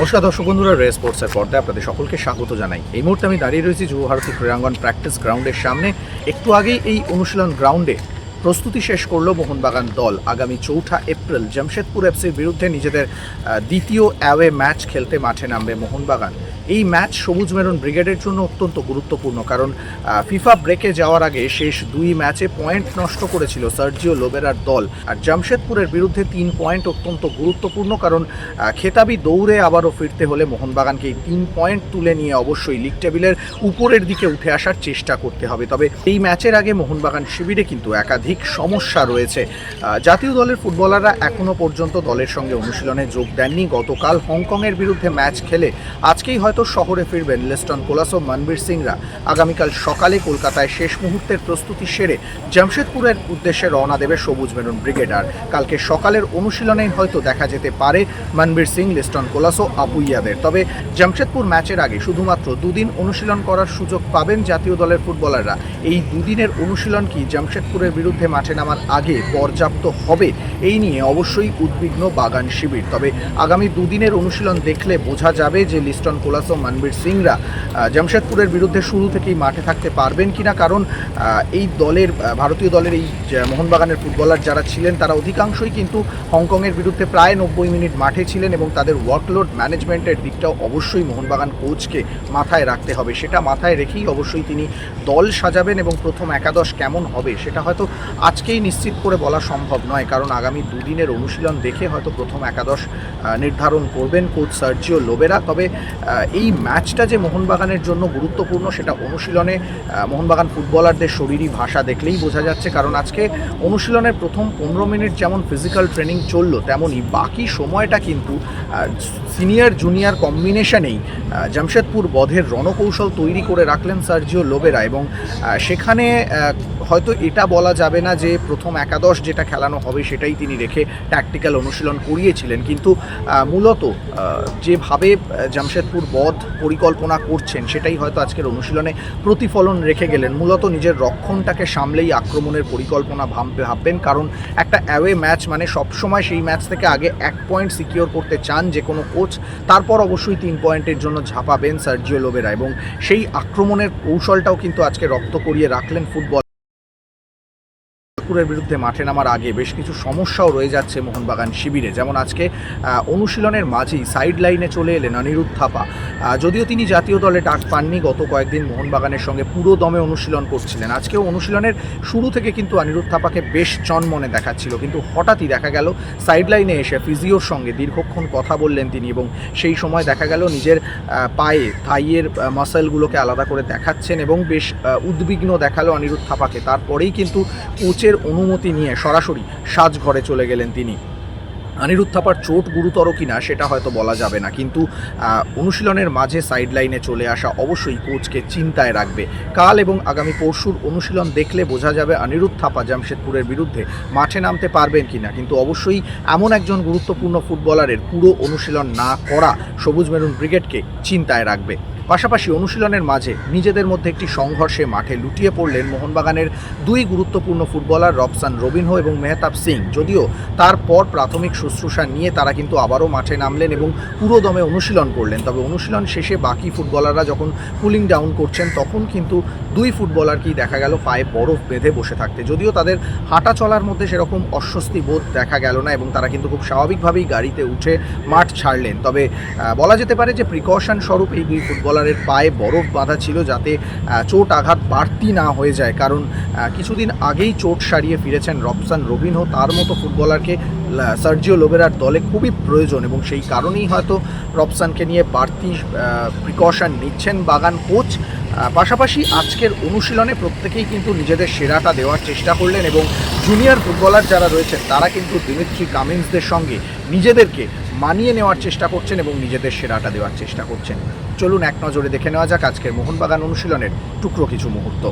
নমস্কার দর্শক বন্ধুরা, রে স্পোর্টসের পর্দায় আপনাদের সকলকে স্বাগত জানাই। এই মুহূর্তে আমি দাঁড়িয়ে রয়েছি যুবভারতী ক্রীড়াঙ্গন প্র্যাকটিস গ্রাউন্ডের সামনে। একটু আগেই এই অনুশীলন গ্রাউন্ডে প্রস্তুতি শেষ করলো মোহনবাগান দল। আগামী 4 এপ্রিল জামশেদপুর এফসির বিরুদ্ধে নিজেদের দ্বিতীয় অ্যাওয়ে ম্যাচ খেলতে মাঠে নামবে মোহনবাগান। এই ম্যাচ সবুজ মেরুন ব্রিগেডের জন্য অত্যন্ত গুরুত্বপূর্ণ, কারণ ফিফা ব্রেকে যাওয়ার আগে শেষ 2 ম্যাচে পয়েন্ট নষ্ট করেছিল সার্জিও লোবেরার দল। আর জামশেদপুরের বিরুদ্ধে 3 পয়েন্ট অত্যন্ত গুরুত্বপূর্ণ, কারণ খেতাবি দৌড়ে আবারও ফিরতে হলে মোহনবাগানকে এই 3 পয়েন্ট তুলে নিয়ে অবশ্যই লিগ টেবিলের উপরের দিকে উঠে আসার চেষ্টা করতে হবে। তবে এই ম্যাচের আগে মোহনবাগান শিবিরে কিন্তু একাধিক সমস্যা রয়েছে। জাতীয় দলের ফুটবলাররা এখনও পর্যন্ত দলের সঙ্গে অনুশীলনে যোগ দেননি। গতকাল হংকংয়ের বিরুদ্ধে ম্যাচ খেলে আজকেই হয়তো শহরে ফিরবেন লিস্টন কোলাসো, মনবীর সিংরা। আগামীকাল সকালে কলকাতায় শেষ মুহূর্তের প্রস্তুতি সেরে জামশেদপুরের উদ্দেশ্যে রওনা দেবে সবুজ মেরুন ব্রিগেড। আর কালকে সকালের অনুশীলনেই হয়তো দেখা যেতে পারে মনবীর সিং, লিস্টন কোলাসো, আপুইয়াদের। তবে জামশেদপুর ম্যাচের আগে শুধুমাত্র 2 দিন অনুশীলন করার সুযোগ পাবেন জাতীয় দলের ফুটবলাররা। এই 2 দিনের অনুশীলন কি জামশেদপুরের বিরুদ্ধে মাঠে নামার আগে পর্যাপ্ত হবে? এই নিয়ে অবশ্যই উদ্বিগ্ন বাগান শিবির। তবে আগামী 2 দিনের অনুশীলন দেখলে বোঝা যাবে যে লিস্টন কোলাসো, মনবীর সিংরা জামশেদপুরের বিরুদ্ধে শুরু থেকেই মাঠে থাকতে পারবেন কিনা। কারণ এই দলের ভারতীয় দলের এই মোহনবাগানের ফুটবলার যারা ছিলেন তারা অধিকাংশই কিন্তু হংকংয়ের বিরুদ্ধে প্রায় 90 মিনিট মাঠে ছিলেন, এবং তাদের ওয়ার্কলোড ম্যানেজমেন্টের দিকটাও অবশ্যই মোহনবাগান কোচকে মাথায় রাখতে হবে। সেটা মাথায় রেখেই অবশ্যই তিনি দল সাজাবেন, এবং প্রথম একাদশ কেমন হবে সেটা হয়তো আজকেই নিশ্চিত করে বলা সম্ভব নয়, কারণ আগামী 2 দিনের অনুশীলন দেখে হয়তো প্রথম একাদশ নির্ধারণ করবেন কোচ সার্জিও লোবেরা। তবে এই ম্যাচটা যে মোহনবাগানের জন্য গুরুত্বপূর্ণ সেটা অনুশীলনে মোহনবাগান ফুটবলারদের শরীরী ভাষা দেখলেই বোঝা যাচ্ছে। কারণ আজকে অনুশীলনের প্রথম 15 মিনিট যেমন ফিজিক্যাল ট্রেনিং চললো, তেমনই বাকি সময়টা কিন্তু সিনিয়র জুনিয়র কম্বিনেশনেই জামশেদপুর বধের রণকৌশল তৈরি করে রাখলেন সার্জিও লোবেরা। এবং সেখানে হয়তো এটা বলা যাবে না যে প্রথম একাদশ যেটা খেলানো হবে সেটাই তিনি রেখে ট্যাকটিক্যাল অনুশীলন করিয়েছিলেন, কিন্তু মূলত যেভাবে জামশেদপুর বধ পরিকল্পনা করছেন সেটাই হয়তো আজকের অনুশীলনে প্রতিফলন রেখে গেলেন। মূলত নিজের রক্ষণটাকে সামলেই আক্রমণের পরিকল্পনা ভাববেন, কারণ একটা অ্যাওয়ে ম্যাচ মানে সবসময় সেই ম্যাচ থেকে আগে 1 পয়েন্ট সিকিওর করতে চান যে কোনো কোচ, তারপর অবশ্যই 3 পয়েন্টের জন্য ঝাঁপাবেন সার্জিও লোবেরা। এবং সেই আক্রমণের কৌশলটাও কিন্তু আজকে রপ্ত করিয়ে রাখলেন ফুটবল। বিরুদ্ধে মাঠে নামার আগে বেশ কিছু সমস্যাও রয়ে যাচ্ছে মোহনবাগান শিবিরে। যেমন আজকে অনুশীলনের মাঝেই সাইড লাইনে চলে এলেন অনিরুদ্ধ থাপা। যদিও তিনি জাতীয় দলে ডাক পাননি, গত কয়েকদিন মোহনবাগানের সঙ্গে পুরো দমে অনুশীলন করছিলেন। আজকেও অনুশীলনের শুরু থেকে কিন্তু অনিরুদ্ধ থাপাকে বেশ চনমনে দেখাচ্ছিল, কিন্তু হঠাৎই দেখা গেল সাইড লাইনে এসে ফিজিওর সঙ্গে দীর্ঘক্ষণ কথা বললেন তিনি, এবং সেই সময় দেখা গেল নিজের পায়ে থাইয়ের মাসেলগুলোকে আলাদা করে দেখাচ্ছেন, এবং বেশ উদ্বিগ্ন দেখালো অনিরুদ্ধ থাপাকে। তারপরেই কিন্তু কোচের অনুমতি নিয়ে সরাসরি সাজঘরে চলে গেলেন তিনি। অনিরুদ্ধ থাপার চোট গুরুতর কিনা সেটা হয়তো বলা যাবে না, কিন্তু অনুশীলনের মাঝে সাইড লাইনে চলে আসা অবশ্যই কোচকে চিন্তায় রাখবে। কাল এবং আগামী পরশুর অনুশীলন দেখলে বোঝা যাবে অনিরুদ্ধ থাপা জামশেদপুরের বিরুদ্ধে মাঠে নামতে পারবেন কিনা। কিন্তু অবশ্যই এমন একজন গুরুত্বপূর্ণ ফুটবলারের পুরো অনুশীলন না করা সবুজ মেরুন ব্রিগেডকে চিন্তায় রাখবে। পাশাপাশি অনুশীলনের মাঝে নিজেদের মধ্যে একটি সংঘর্ষে মাঠে লুটিয়ে পড়লেন মোহনবাগানের 2 গুরুত্বপূর্ণ ফুটবলার রবসান রবিনহো এবং মেহতাব সিং। যদিও তারপর প্রাথমিক শুশ্রূষা নিয়ে তারা কিন্তু আবারও মাঠে নামলেন এবং পুরো দমে অনুশীলন করলেন। তবে অনুশীলন শেষে বাকি ফুটবলাররা যখন কুলিং ডাউন করছেন তখন কিন্তু 2 ফুটবলারকেই দেখা গেল পায়ে বরফ বেঁধে বসে থাকতে। যদিও তাদের হাঁটা চলার মধ্যে সেরকম অস্বস্তি বোধ দেখা গেল না, এবং তারা কিন্তু খুব স্বাভাবিকভাবেই গাড়িতে উঠে মাঠ ছাড়লেন। তবে বলা যেতে পারে যে প্রিকশন স্বরূপ এই 2 ফুটবলারের পায়ে বরফ বাঁধা ছিল, যাতে চোট আঘাত বাড়তি না হয়ে যায়। কারণ কিছুদিন আগেই চোট সারিয়ে ফিরেছেন রবসান রবিনহো। তার মতো ফুটবলারকে সার্জিও লোবেরার দলে খুবই প্রয়োজন, এবং সেই কারণেই হয়তো রবসানকে নিয়ে বাড়তি প্রিকশন নিচ্ছেন বাগান কোচ। পাশাপাশি আজকের অনুশীলনে প্রত্যেকেই কিন্তু নিজেদের সেরাটা দেওয়ার চেষ্টা করলেন, এবং জুনিয়র ফুটবলার যারা রয়েছেন তারা কিন্তু দিমিত্রি কামিন্সদের সঙ্গে নিজেদেরকে মানিয়ে নেওয়ার চেষ্টা করছেন এবং নিজেদের সেরাটা দেওয়ার চেষ্টা করছেন। চলুন এক নজরে দেখে নেওয়া যাক আজকের মোহনবাগান অনুশীলনের টুকরো কিছু মুহূর্ত।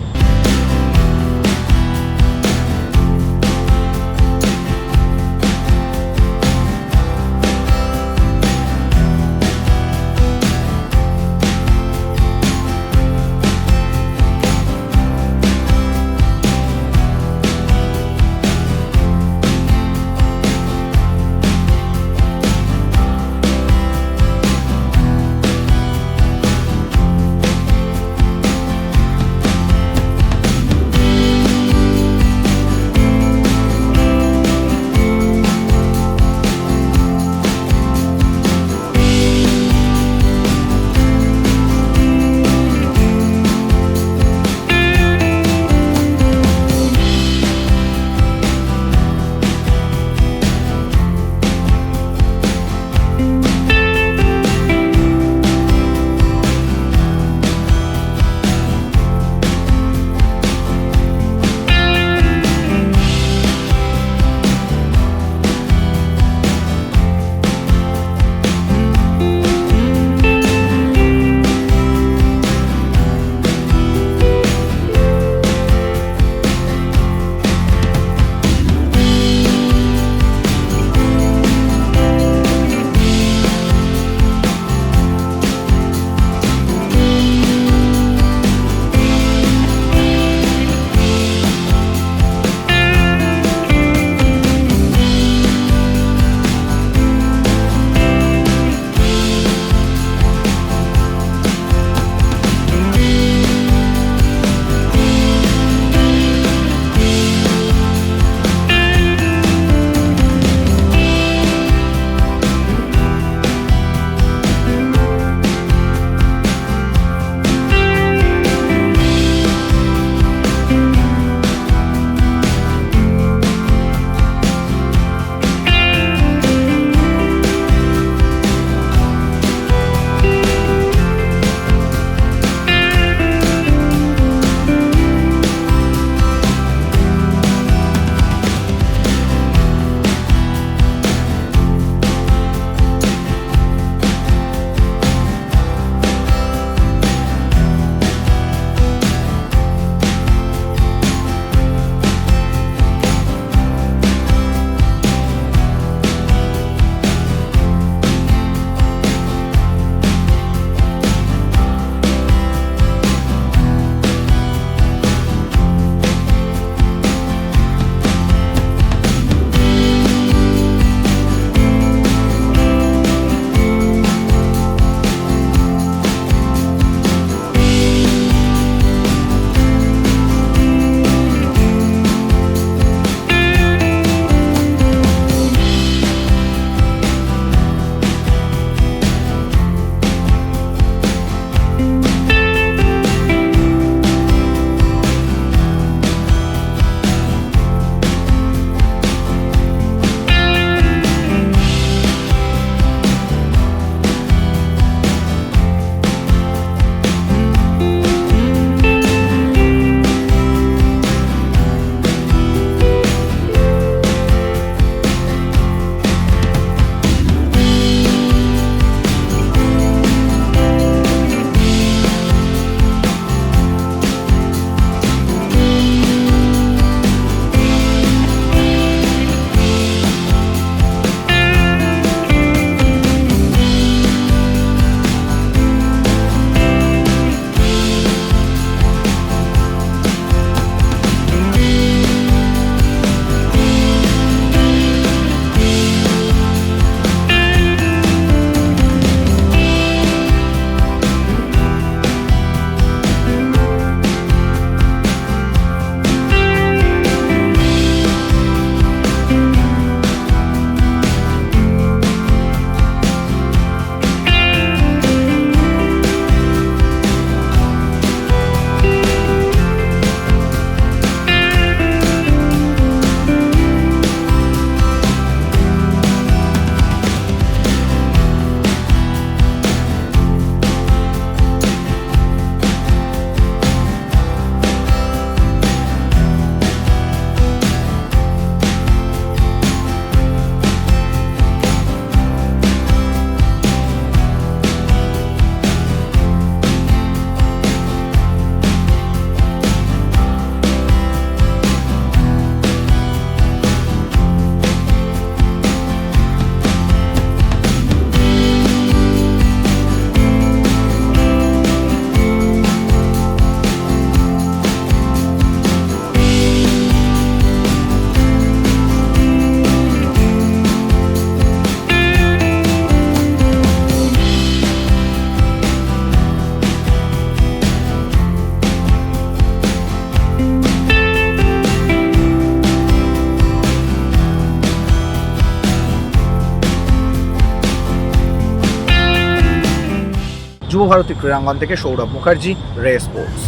যুবভারতী ক্রীড়াঙ্গন থেকে সৌরভ মুখার্জি, রে স্পোর্টস।